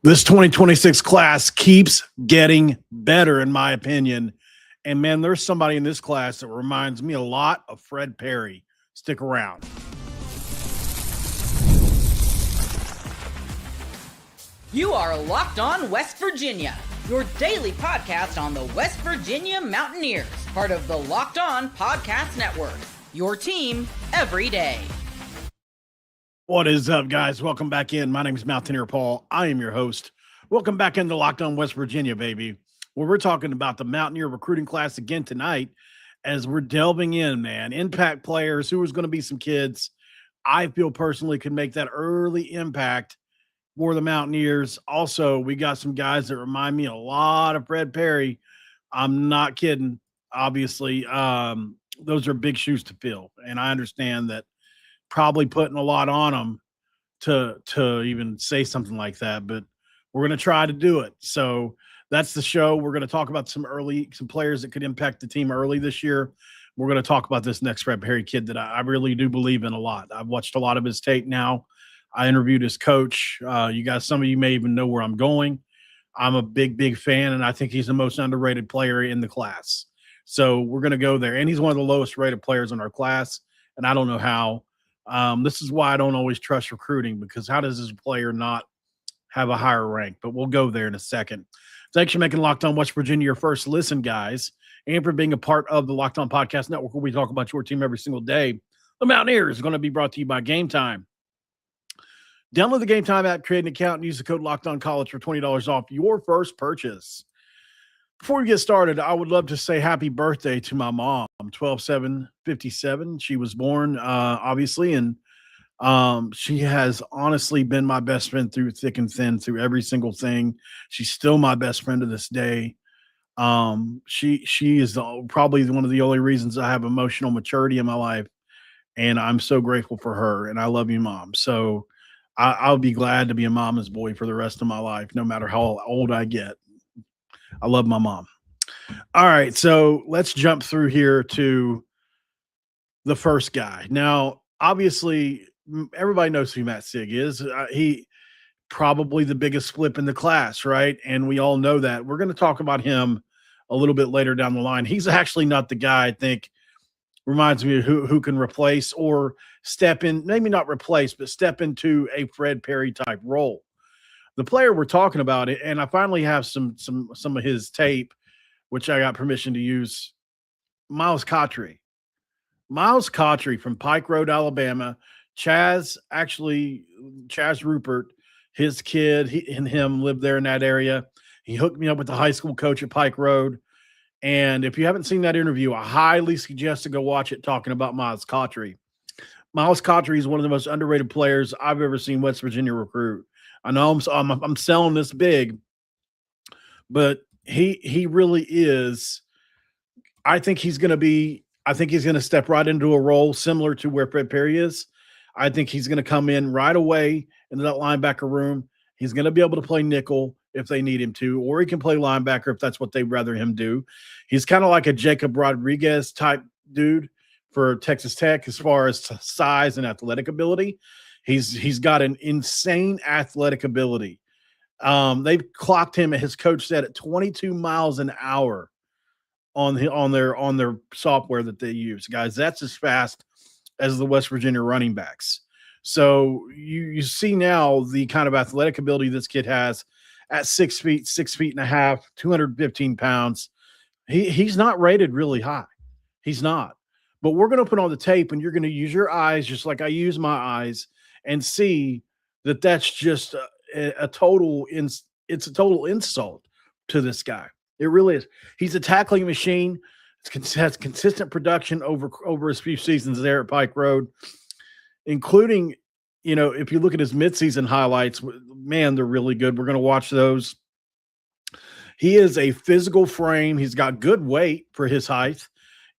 This 2026 class keeps getting better, in my opinion. And man, there's somebody in this class that reminds me a lot of Fred Perry. Stick around. You are Locked On West Virginia, your daily podcast on the West Virginia Mountaineers, part of the Locked On Podcast Network, your team every day. What is up, guys? Welcome back in. My name is Mountaineer Paul. I am your host. Welcome back into Locked On West Virginia, baby, where we're talking about the Mountaineer recruiting class again tonight as we're delving in, man. Impact players, who is going to be some kids I feel personally could make that early impact for the Mountaineers. Also, we got some guys that remind me a lot of Fred Perry. I'm not kidding. Obviously, those are big shoes to fill, and I understand that probably putting a lot on them to even say something like that, but we're going to try to do it. So that's the show. We're going to talk about some players that could impact the team early this year. We're going to talk about this next Fred Perry kid that I really do believe in a lot. I've watched a lot of his tape now. I interviewed his coach. Some of you may even know where I'm going. I'm a big fan, and I think he's the most underrated player in the class. So we're going to go there. And he's one of the lowest rated players in our class, and I don't know how. This is why I don't always trust recruiting, because how does this player not have a higher rank? But we'll go there in a second. Thanks for making Locked On West Virginia your first listen, guys, and for being a part of the Locked On Podcast Network, where we talk about your team every single day. The Mountaineers is going to be brought to you by Game Time. Download the Game Time app, create an account, and use the code Locked On College for $20 off your first purchase. Before we get started, I would love to say happy birthday to my mom. 12/7/57. She was born, obviously, and she has honestly been my best friend through thick and thin, through every single thing. She's still my best friend to this day. She is probably one of the only reasons I have emotional maturity in my life, and I'm so grateful for her, and I love you, Mom. So I'll be glad to be a mama's boy for the rest of my life, no matter how old I get. I love my mom. All right, so let's jump through here to the first guy. Now, obviously, everybody knows who Matt Sieg is. He probably the biggest flip in the class, right? And we all know that. We're going to talk about him a little bit later down the line. He's actually not the guy I think reminds me of who can replace or step in, maybe not replace, but step into a Fred Perry type role. The player we're talking about, and I finally have some of his tape, which I got permission to use. Miles Khatri. Miles Khatri from Pike Road, Alabama. Chaz Rupert, his kid, he and him lived there in that area. He hooked me up with the high school coach at Pike Road. And if you haven't seen that interview, I highly suggest to go watch it, talking about Miles Khatri. Miles Khatri is one of the most underrated players I've ever seen West Virginia recruit. I know I'm selling this big, but he really is. I think he's going to step right into a role similar to where Fred Perry is. I think he's going to come in right away into that linebacker room. He's going to be able to play nickel if they need him to, or he can play linebacker if that's what they'd rather him do. He's kind of like a Jacob Rodriguez type dude for Texas Tech as far as size and athletic ability. He's got an insane athletic ability. They've clocked him, his coach said, at 22 miles an hour on their software that they use. Guys, that's as fast as the West Virginia running backs. So you see now the kind of athletic ability this kid has at 6 feet, 6.5 feet, 215 pounds. He's not rated really high. He's not. But we're going to put on the tape, and you're going to use your eyes just like I use my eyes, and see that that's just a total insult to this guy. It really is. He's a tackling machine. Has consistent production over his few seasons there at Pike Road, including, if you look at his midseason highlights, man, they're really good. We're going to watch those. He is a physical frame. He's got good weight for his height,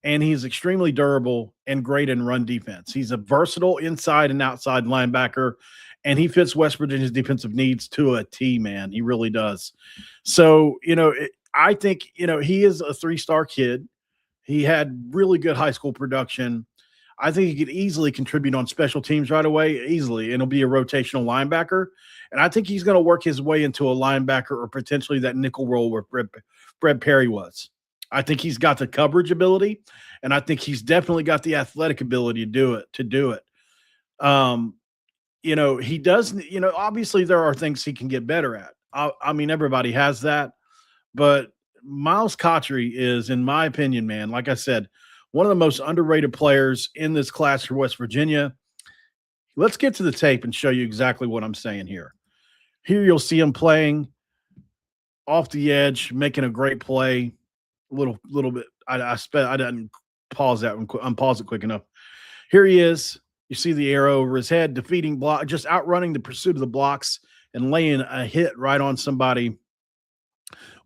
and he's extremely durable and great in run defense. He's a versatile inside and outside linebacker, and he fits West Virginia's defensive needs to a T, man. He really does. So, I think, he is a 3-star kid. He had really good high school production. I think he could easily contribute on special teams right away, easily, and he'll be a rotational linebacker. And I think he's going to work his way into a linebacker or potentially that nickel role where Fred Perry was. I think he's got the coverage ability, and I think he's definitely got the athletic ability to do it. He does, obviously there are things he can get better at. I mean, everybody has that, but Miles Khatri is, in my opinion, man, like I said, one of the most underrated players in this class for West Virginia. Let's get to the tape and show you exactly what I'm saying here. Here you'll see him playing off the edge, making a great play. A little bit. I didn't pause that one. Unpause it quick enough. Here he is. You see the arrow over his head, defeating block, just outrunning the pursuit of the blocks and laying a hit right on somebody.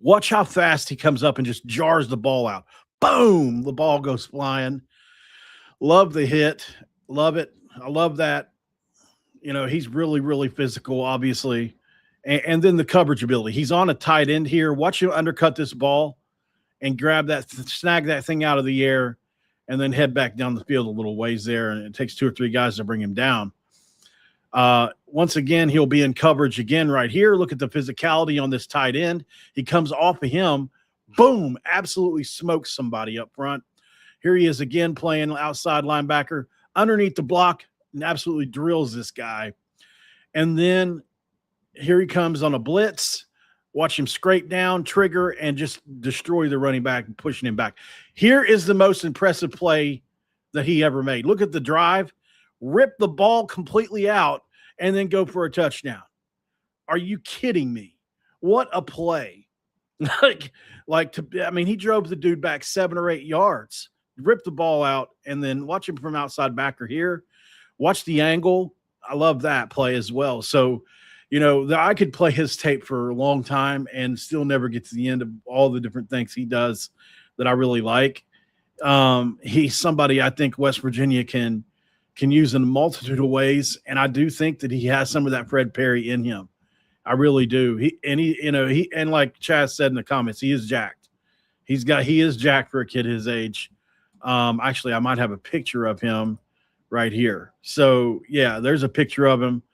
Watch how fast he comes up and just jars the ball out. Boom! The ball goes flying. Love the hit. Love it. I love that. He's really, really physical, obviously. And then the coverage ability. He's on a tight end here. Watch him undercut this ball and snag that thing out of the air and then head back down the field a little ways there. And it takes 2 or 3 guys to bring him down. Once again, he'll be in coverage again right here. Look at the physicality on this tight end. He comes off of him. Boom, absolutely smokes somebody up front. Here he is again playing outside linebacker underneath the block and absolutely drills this guy. And then here he comes on a blitz. Watch him scrape down, trigger, and just destroy the running back and pushing him back. Here is the most impressive play that he ever made. Look at the drive, rip the ball completely out, and then go for a touchdown. Are you kidding me? What a play. He drove the dude back 7 or 8 yards, ripped the ball out, and then watch him from outside backer here. Watch the angle. I love that play as well. So, I could play his tape for a long time and still never get to the end of all the different things he does that I really like. He's somebody I think West Virginia can use in a multitude of ways, and I do think that he has some of that Fred Perry in him. I really do. He like Chaz said in the comments, he is jacked. He is jacked for a kid his age. Actually, I might have a picture of him right here. So yeah, there's a picture of him.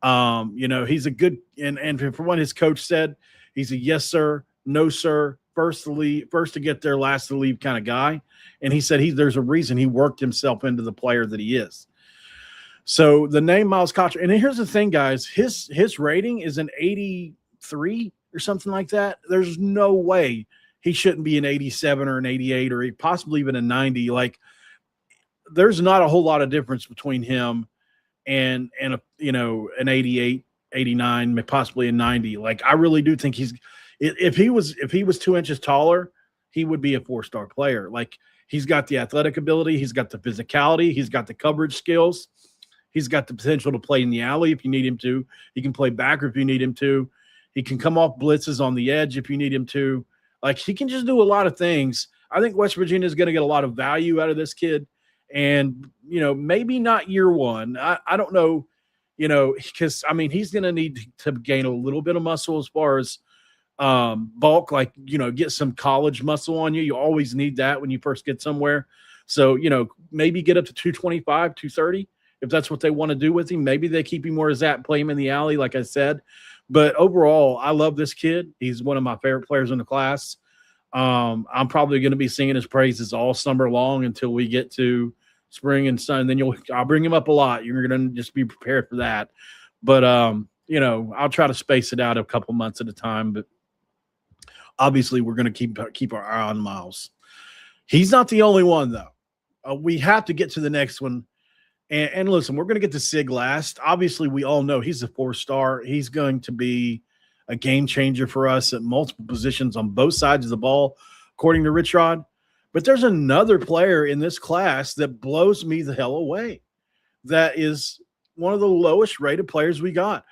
He's a good, and from what his coach said, he's a yes sir, no sir, first to get there, last to leave kind of guy. And he said there's a reason he worked himself into the player that he is. So the name Miles Khatri, and here's the thing, guys, his rating is an 83 or something like that. There's no way he shouldn't be an 87 or an 88 or possibly even a 90. Like, there's not a whole lot of difference between him and an 88, 89, possibly a 90. Like, I really do think if he was 2 inches taller, he would be a 4-star player. Like, he's got the athletic ability, he's got the physicality, he's got the coverage skills, he's got the potential to play in the alley if you need him to. He can play backer if you need him to. He can come off blitzes on the edge if you need him to. Like, he can just do a lot of things. I think West Virginia is going to get a lot of value out of this kid. And, maybe not year one. I don't know, because, he's going to need to gain a little bit of muscle as far as bulk, like, get some college muscle on you. You always need that when you first get somewhere. So, maybe get up to 225, 230, if that's what they want to do with him. Maybe they keep him where he's at, play him in the alley, like I said. But overall, I love this kid. He's one of my favorite players in the class. I'm probably going to be singing his praises all summer long until we get to spring and sun. Then I'll bring him up a lot. You're going to just be prepared for that. But, I'll try to space it out a couple months at a time. But obviously, we're going to keep our eye on Miles. He's not the only one, though. We have to get to the next one. And listen, we're going to get to Sieg last. Obviously, we all know he's a 4-star. He's going to be a game changer for us at multiple positions on both sides of the ball, according to Richrod. But there's another player in this class that blows me the hell away. That is one of the lowest rated players we got.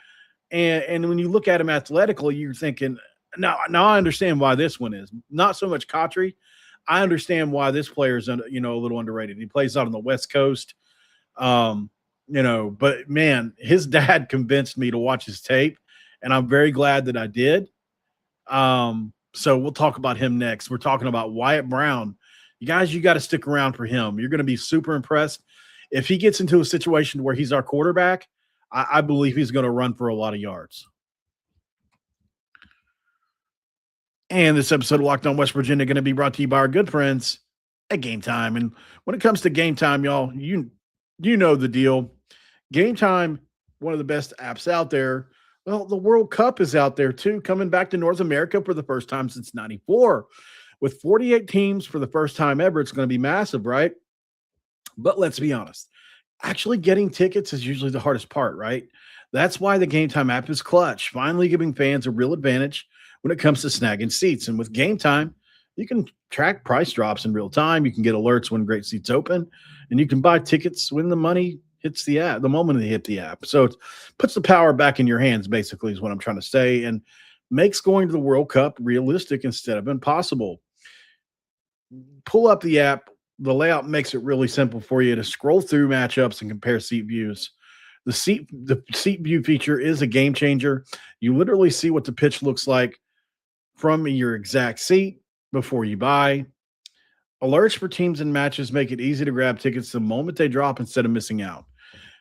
And when you look at him athletically, you're thinking, now I understand why this one is. Not so much Cotry. I understand why this player is, a little underrated. He plays out on the West Coast. But man, his dad convinced me to watch his tape, and I'm very glad that I did. So we'll talk about him next. We're talking about Wyatt Brown. You guys, you got to stick around for him. You're going to be super impressed. if he gets into a situation where he's our quarterback, I believe he's going to run for a lot of yards. And this episode of Locked On West Virginia going to be brought to you by our good friends at Game Time. And when it comes to Game Time, y'all, you know the deal. Game Time, one of the best apps out there. Well, the World Cup is out there too, coming back to North America for the first time since '94. With 48 teams for the first time ever, it's going to be massive, right? But let's be honest. Actually getting tickets is usually the hardest part, right? That's why the Game Time app is clutch, finally giving fans a real advantage when it comes to snagging seats. And with Game Time, you can track price drops in real time. You can get alerts when great seats open, and you can buy tickets when the money hits the app, the moment they hit the app. So it puts the power back in your hands, basically, is what I'm trying to say, and makes going to the World Cup realistic instead of impossible. Pull up the app. The layout makes it really simple for you to scroll through matchups and compare seat views. The seat view feature is a game changer. You literally see what the pitch looks like from your exact seat before you buy. Alerts for teams and matches make it easy to grab tickets the moment they drop instead of missing out.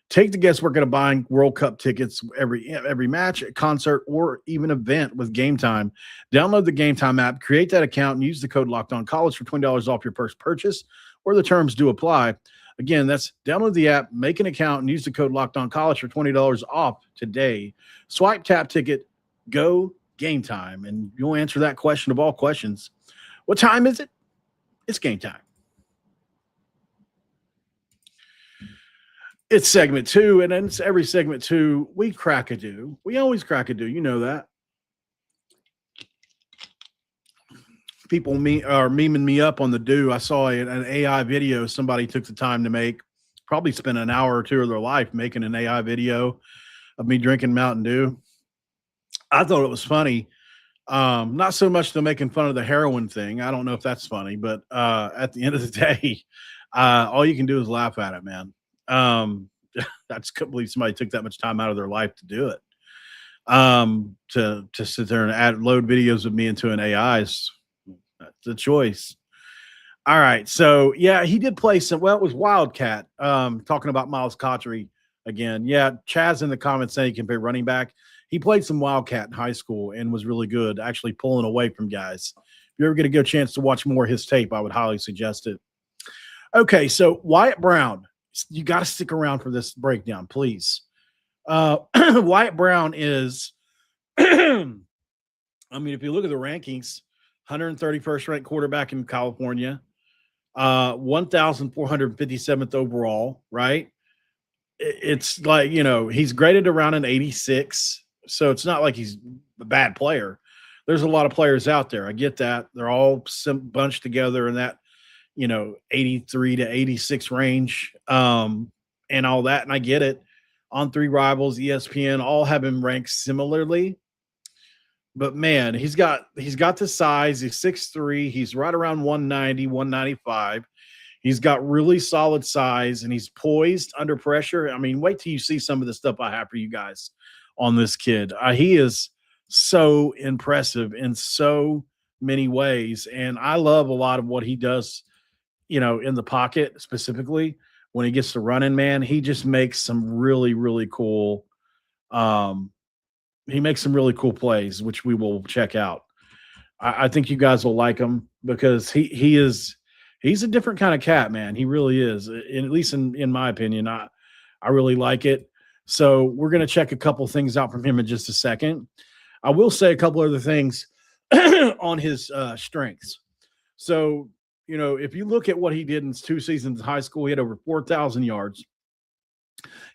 Take the guesswork out of buying World Cup tickets every match, concert, or even event with Game Time. Download the Game Time app, create that account, and use the code LOCKEDONCollege for $20 off your first purchase, or the terms do apply. Again, that's download the app, make an account, and use the code LOCKEDONCollege for $20 off today. Swipe, tap, ticket, go Game Time, and you'll answer that question of all questions. What time is it? It's game time. It's segment 2, and then it's every segment 2. We crack a do. We always crack a do. You know that. People are memeing me up on the do. I saw an AI video somebody took the time to make. Probably spent an hour or two of their life making an AI video of me drinking Mountain Dew. I thought it was funny. Not so much to making fun of the heroin thing. I don't know if that's funny, but at the end of the day, all you can do is laugh at it, man. I just couldn't believe somebody took that much time out of their life to do it. To sit there and load videos of me into an AI is that's a choice. All right. So yeah, he did play some, well, it was Wildcat, talking about Miles Khatri again. Yeah. Chaz in the comments saying he can play running back. He played some Wildcat in high school and was really good, actually pulling away from guys. If you ever get a good chance to watch more of his tape, I would highly suggest it. Okay. So Wyatt Brown, you got to stick around for this breakdown, please. Wyatt Brown is, I mean, if you look at the rankings, 131st ranked quarterback in California, 1,457th overall, right? It's like, you know, he's graded around an 86. So it's not like he's a bad player. There's a lot of players out there. I get that. They're all bunched together in that, you know, 83 to 86 range, and all that. And I get it. On Three Rivals, ESPN, all have him ranked similarly. But man, he's got the size. He's 6'3". He's right around 190, 195. He's got really solid size, and he's poised under pressure. I mean, wait till you see some of the stuff I have for you guys on this kid. He is so impressive in so many ways, and I love a lot of what he does, you know, in the pocket specifically. When he gets to running, man, he just makes some really, really cool he makes some really cool plays, which we will check out. I think you guys will like him because he's a different kind of cat, man. He really is. At least in my opinion, I really like it. So we're going to check a couple things out from him in just a second. I will say a couple other things on his strengths. So, you know, if you look at what he did in his 2 seasons in high school, he had over 4,000 yards.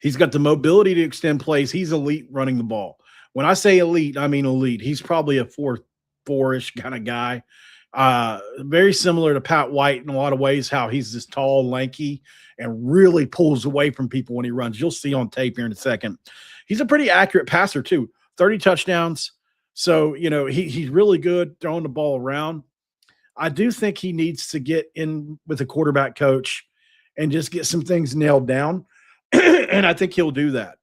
He's got the mobility to extend plays. He's elite running the ball. When I say elite, I mean elite. He's probably a 4-4-ish kind of guy. Very similar to Pat White in a lot of ways, how he's this tall, lanky, and really pulls away from people when he runs. You'll see on tape here in a second. He's a pretty accurate passer too. 30 touchdowns. So, you know, he's really good throwing the ball around. I do think he needs to get in with a quarterback coach and just get some things nailed down. And I think he'll do that.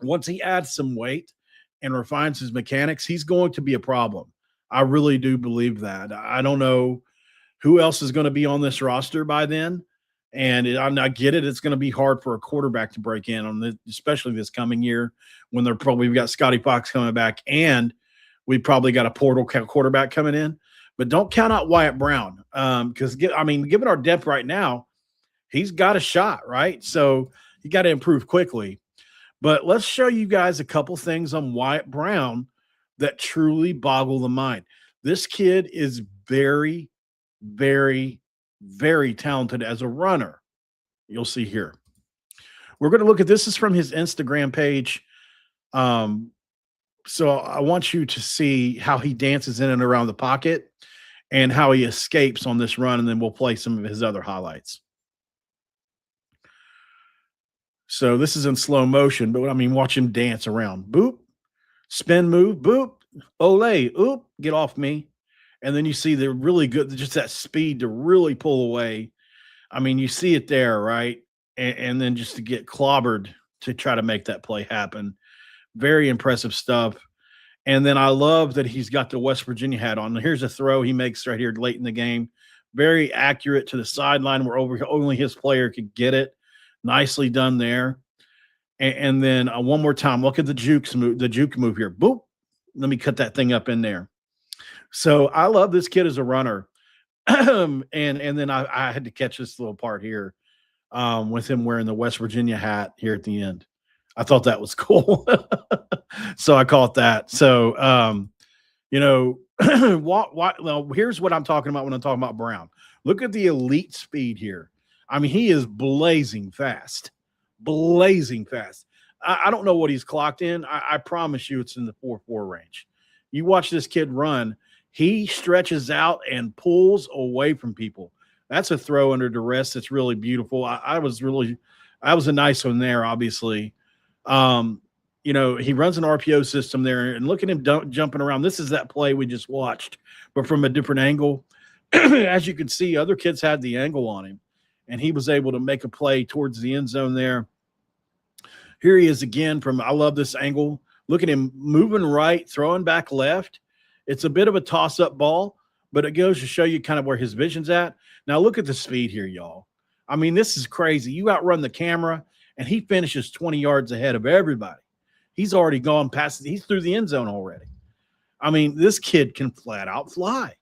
Once he adds some weight and refines his mechanics, he's going to be a problem. I really do believe that. I don't know who else is going to be on this roster by then, And I get it. It's going to be hard for a quarterback to break in on this, especially this coming year when we've got Scotty Fox coming back, and we probably got a portal quarterback coming in. But don't count out Wyatt Brown because given our depth right now, he's got a shot, right? So you got to improve quickly. But let's show you guys a couple things on Wyatt Brown that truly boggle the mind. This kid is very, very, very talented as a runner. You'll see here. We're going to look at this. Is from his Instagram page. So I want you to see how he dances in and around the pocket and how he escapes on this run, and then we'll play some of his other highlights. So this is in slow motion, but watch him dance around. Boop, spin move, boop, ole, oop, get off me. And then you see the really good, just that speed to really pull away. You see it there, right? And then just to get clobbered to try to make that play happen. Very impressive stuff. And then I love that he's got the West Virginia hat on. Here's a throw he makes right here late in the game. Very accurate to the sideline where only his player could get it. Nicely done there. And then one more time, look at the juke move here. Boop. Let me cut that thing up in there. So I love this kid as a runner. and then I had to catch this little part here with him wearing the West Virginia hat here at the end. I thought that was cool. So I caught that. So, here's what I'm talking about when I'm talking about Brown. Look at the elite speed here. He is blazing fast. I don't know what he's clocked in. I promise you it's in the 4.4 range. You watch this kid run. He stretches out and pulls away from people. That's a throw under duress. That's really beautiful. I was a nice one there, obviously. He runs an RPO system there, and look at him jumping around. This is that play we just watched, but from a different angle. As you can see, other kids had the angle on him, and he was able to make a play towards the end zone there. Here he is again I love this angle. Look at him moving right, throwing back left. It's a bit of a toss-up ball, but it goes to show you kind of where his vision's at. Now look at the speed here, y'all. This is crazy. You outrun the camera, and he finishes 20 yards ahead of everybody. He's already gone past – he's through the end zone already. This kid can flat out fly,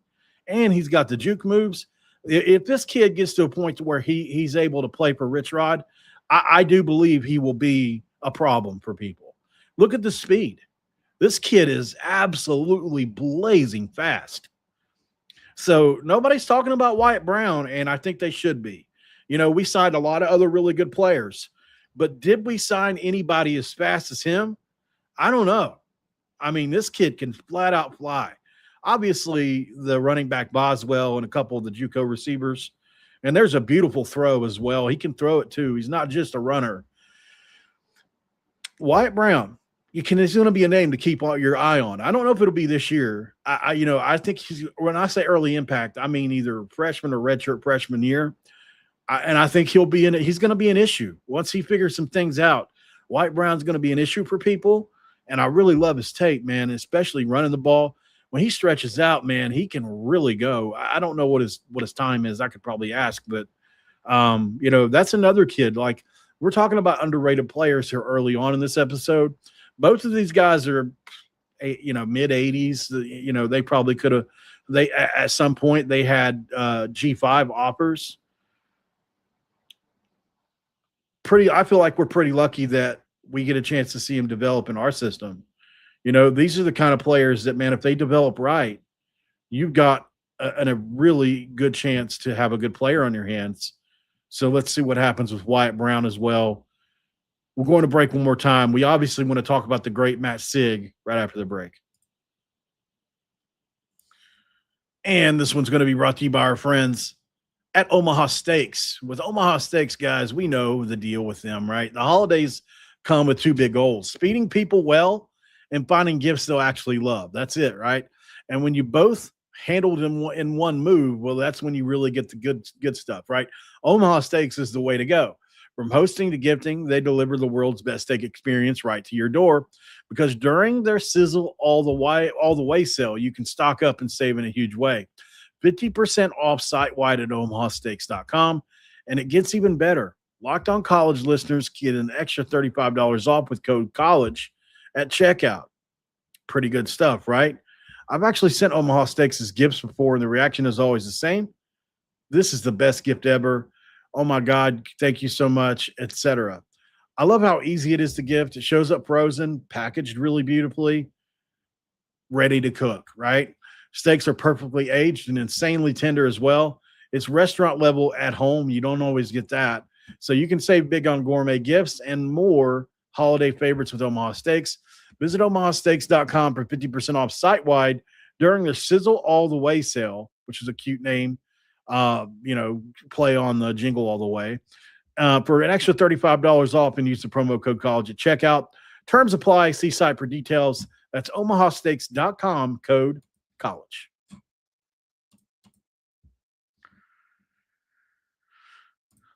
and he's got the juke moves. If this kid gets to a point to where he's able to play for Richrod, I do believe he will be a problem for people. Look at the speed. This kid is absolutely blazing fast. So nobody's talking about Wyatt Brown, and I think they should be. We signed a lot of other really good players, but did we sign anybody as fast as him? I don't know. This kid can flat out fly. Obviously, the running back Boswell and a couple of the JUCO receivers, and there's a beautiful throw as well. He can throw it too. He's not just a runner. Wyatt Brown, there's going to be a name to keep your eye on. I don't know if it'll be this year. I think when I say early impact, either freshman or redshirt freshman year. And I think he's going to be an issue once he figures some things out. Wyatt Brown's going to be an issue for people. And I really love his tape, man, especially running the ball. When he stretches out, man, he can really go. I don't know what his time is. I could probably ask, but that's another kid. Like, we're talking about underrated players here early on in this episode. Both of these guys are, mid 80s. They probably could have. At some point they had G5 offers. I feel like we're pretty lucky that we get a chance to see him develop in our system. These are the kind of players that, man, if they develop right, you've got a really good chance to have a good player on your hands. So let's see what happens with Wyatt Brown as well. We're going to break one more time. We obviously want to talk about the great Matt Sieg right after the break. And this one's going to be brought to you by our friends at Omaha Steaks. With Omaha Steaks, guys, we know the deal with them, right? The holidays come with two big goals: feeding people well and finding gifts they'll actually love. That's it, right? And when you both handled in one move, well, that's when you really get the good stuff, right? Omaha Steaks is the way to go. From hosting to gifting, they deliver the world's best steak experience right to your door. Because during their sizzle all the way sale, you can stock up and save in a huge way. 50% off site-wide at omahasteaks.com And it gets even better. Locked On College listeners get an extra $35 off with code COLLEGE at checkout. Pretty good stuff, right? I've actually sent Omaha Steaks as gifts before, and the reaction is always the same. This is the best gift ever. Oh my God, thank you so much, etc. I love how easy it is to gift. It shows up frozen, packaged really beautifully, ready to cook, right? Steaks are perfectly aged and insanely tender as well. It's restaurant level at home. You don't always get that. So you can save big on gourmet gifts and more holiday favorites with Omaha Steaks. Visit omahasteaks.com for 50% off site-wide during the Sizzle All the Way sale, which is a cute name, play on the Jingle All the Way, for an extra $35 off, and use the promo code COLLEGE at checkout. Terms apply. See site for details. That's omahasteaks.com, code COLLEGE.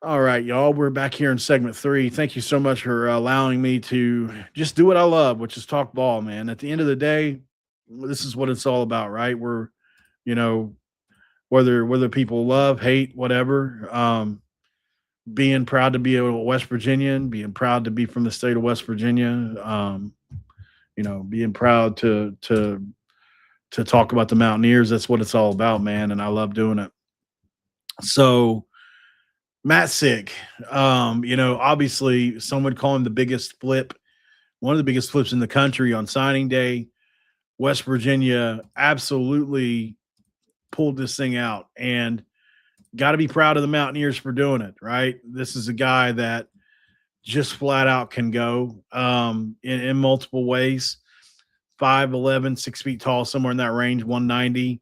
All right, y'all, we're back here in segment 3. Thank you so much for allowing me to just do what I love, which is talk ball, man. At the end of the day, this is what it's all about, right? We're, whether people love, hate, whatever, being proud to be a West Virginian, being proud to be from the state of West Virginia, being proud to talk about the Mountaineers. That's what it's all about, man, and I love doing it. So, Matt Sieg, obviously some would call him the biggest flip, one of the biggest flips in the country on signing day. West Virginia absolutely pulled this thing out, and got to be proud of the Mountaineers for doing it, right? This is a guy that just flat out can go in multiple ways. 5'11", 6 feet tall, somewhere in that range, 190.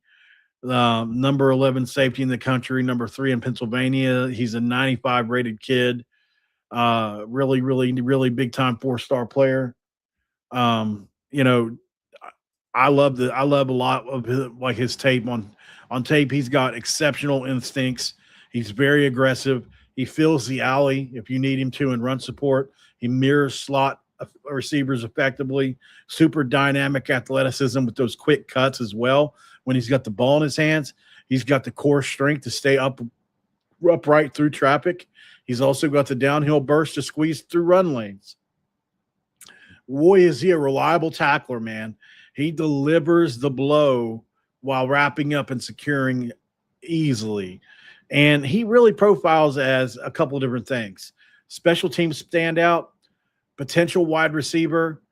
Number 11 safety in the country, number 3 in Pennsylvania. He's a 95 rated kid. Really, really, really big time 4-star player. I love a lot of his tape on tape. He's got exceptional instincts. He's very aggressive. He fills the alley if you need him to in run support. He mirrors slot receivers effectively. Super dynamic athleticism with those quick cuts as well. When he's got the ball in his hands, he's got the core strength to stay upright through traffic. He's also got the downhill burst to squeeze through run lanes. Boy, is he a reliable tackler, man. He delivers the blow while wrapping up and securing easily. And he really profiles as a couple of different things. Special teams standout, potential wide receiver,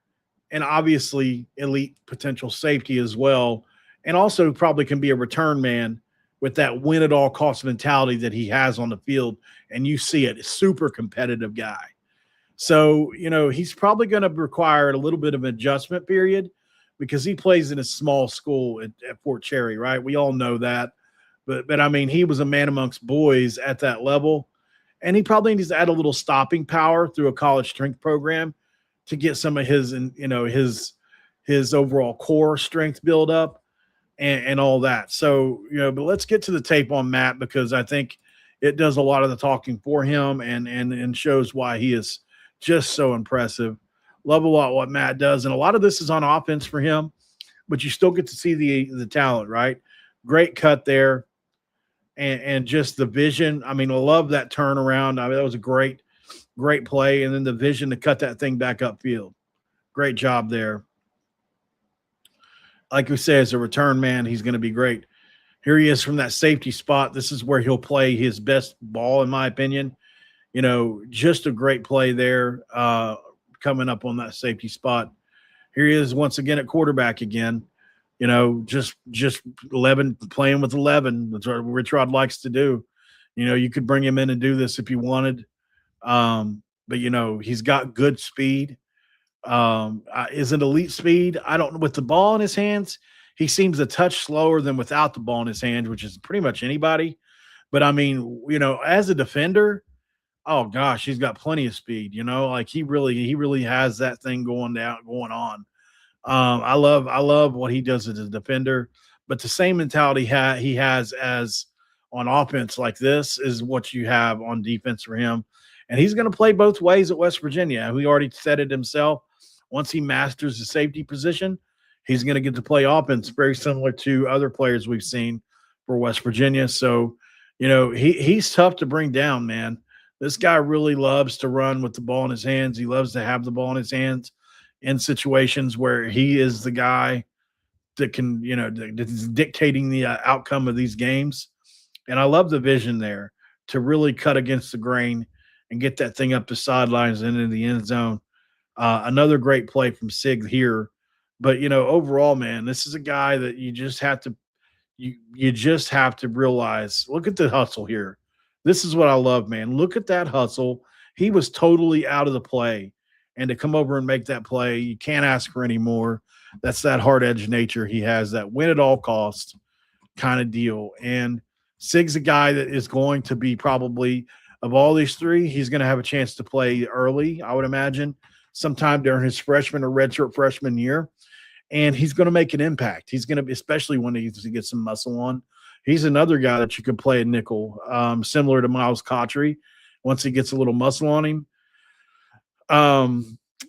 and obviously elite potential safety as well. And also probably can be a return man with that win-at-all-cost mentality that he has on the field. And you see it. A super competitive guy. So, he's probably going to require a little bit of an adjustment period because he plays in a small school at Fort Cherry, right? We all know that. But I mean, he was a man amongst boys at that level. And he probably needs to add a little stopping power through a college strength program to get some of his overall core strength build up. And all that. So, but let's get to the tape on Matt, because I think it does a lot of the talking for him and shows why he is just so impressive. Love a lot what Matt does. And a lot of this is on offense for him, but you still get to see the talent, right? Great cut there. And just the vision. I mean, I love that turnaround. I mean, that was a great play. And then the vision to cut that thing back upfield. Great job there. Like we say, as a return man, he's going to be great. Here he is from that safety spot. This is where he'll play his best ball, in my opinion. Just a great play there coming up on that safety spot. Here he is once again at quarterback again. Just 11, playing with 11. That's what Richrod likes to do. You could bring him in and do this if you wanted. But he's got good speed. Is it elite speed? I don't know. With the ball in his hands, he seems a touch slower than without the ball in his hands, which is pretty much anybody. But I mean, as a defender, oh gosh, he's got plenty of speed. Like he really has that thing going on. I love what he does as a defender, but the same mentality he has as on offense like this is what you have on defense for him. And he's going to play both ways at West Virginia. He already said it himself. Once he masters the safety position, he's going to get to play offense, very similar to other players we've seen for West Virginia. So, He's tough to bring down, man. This guy really loves to run with the ball in his hands. He loves to have the ball in his hands in situations where he is the guy that can, that's dictating the outcome of these games. And I love the vision there to really cut against the grain and get that thing up the sidelines and into the end zone. Another great play from Sieg here. But, overall, man, this is a guy that you just have to realize, look at the hustle here. This is what I love, man. Look at that hustle. He was totally out of the play. And to come over and make that play, you can't ask for any more. That's that hard-edged nature he has, that win at all costs kind of deal. And Sieg's a guy that is going to be probably, of all these three, he's going to have a chance to play early, I would imagine, sometime during his freshman or redshirt freshman year. And he's going to make an impact. He's going to be, especially when he gets some muscle on. He's another guy that you could play a nickel, similar to Miles Khatri, once he gets a little muscle on him.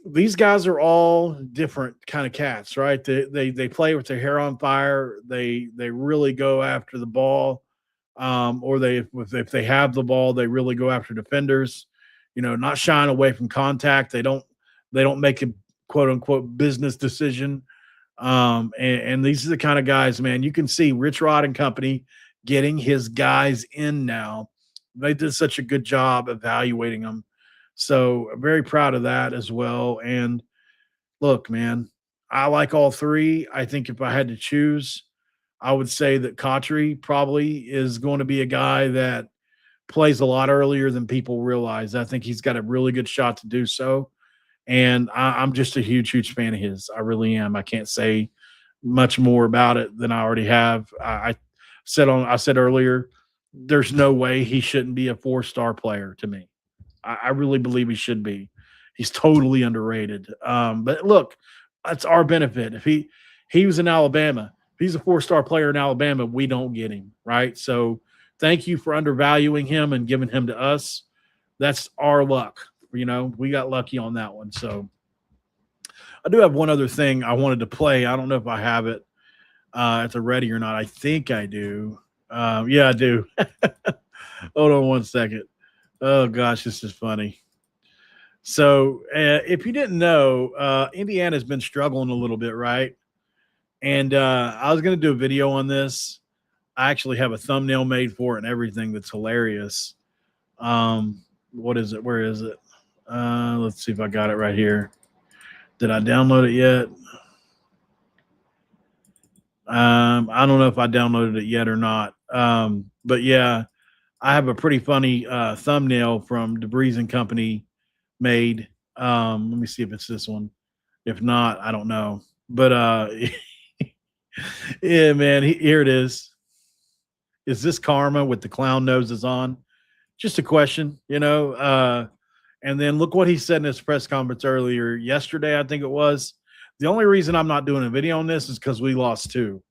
These guys are all different kind of cats, right? They play with their hair on fire. They really go after the ball, or if they have the ball, they really go after defenders. Not shying away from contact. They don't make a quote unquote business decision. And these are the kind of guys, man, you can see Richrod and company getting his guys in now. They did such a good job evaluating them. So I'm very proud of that as well. And look, man, I like all three. I think if I had to choose, I would say that Cotry probably is going to be a guy that plays a lot earlier than people realize. I think he's got a really good shot to do so. And I'm just a huge, huge fan of his. I really am. I can't say much more about it than I already have. I said earlier, there's no way he shouldn't be a 4-star player to me. I really believe he should be. He's totally underrated. But look, that's our benefit. If he was in Alabama, if he's a 4-star player in Alabama, we don't get him, right? So thank you for undervaluing him and giving him to us. That's our luck. We got lucky on that one. So I do have one other thing I wanted to play. I don't know if I have it at the ready or not. I think I do. Yeah, I do. Hold on one second. Oh, gosh, this is funny. So if you didn't know, Indiana's been struggling a little bit, right? And I was going to do a video on this. I actually have a thumbnail made for it and everything that's hilarious. What is it? Where is it? Let's see if I got it right here. Did I download it yet? I don't know if I downloaded it yet or not. But yeah, I have a pretty funny thumbnail from Debris and Company made. Let me see if it's this one. If not, I don't know. But yeah, man, here it is. Is this karma with the clown noses on? Just a question, and then look what he said in his press conference yesterday, I think it was. The only reason I'm not doing a video on this is because we lost 2.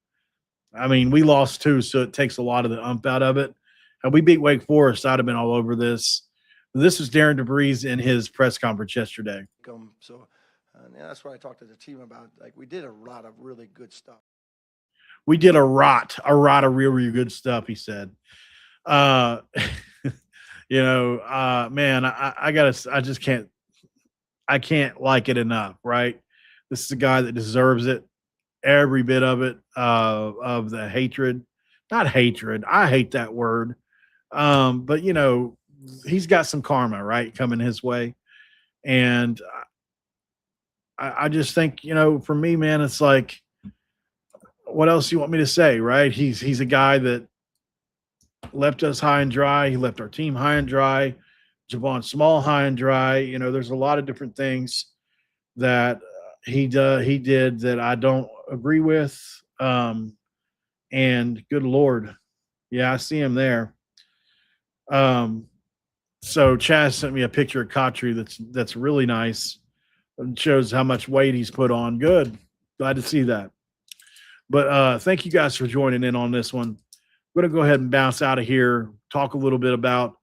I mean, we lost 2, so it takes a lot of the out of it. Had we beat Wake Forest, I'd have been all over this. This was Darren DeVries in his press conference yesterday. So that's what I talked to the team about. Like, we did a lot of really good stuff. We did a lot of really good stuff, he said. Man, I can't like it enough, right? This is a guy that deserves it, every bit of it, of the hatred. Not hatred. I hate that word. But he's got some karma, right, coming his way. And I just think, for me, man, it's like, what else do you want me to say, right? He's a guy that left us high and dry. He left our team high and dry. Javon Small high and dry. There's a lot of different things that he did that I don't agree with. And good Lord, yeah, I see him there. So Chaz sent me a picture of Cotry that's really nice. It shows how much weight he's put on. Good, glad to see that. But thank you guys for joining in on this one. I'm going to go ahead and bounce out of here, talk a little bit about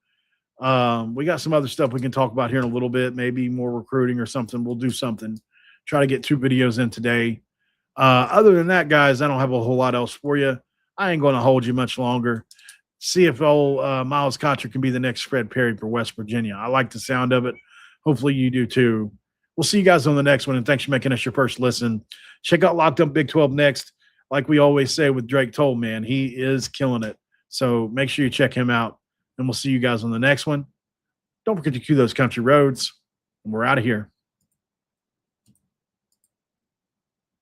we got some other stuff we can talk about here in a little bit, maybe more recruiting or something. We'll do something. Try to get 2 videos in today. Other than that, guys, I don't have a whole lot else for you. I ain't going to hold you much longer. see if old Miles Khatri can be the next Fred Perry for West Virginia. I like the sound of it. Hopefully you do too. We'll see you guys on the next one, and thanks for making us your first listen. Check out Locked Up Big 12 next. Like we always say with Drake Toll, man, he is killing it. So make sure you check him out, and we'll see you guys on the next one. Don't forget to cue those country roads, and we're out of here.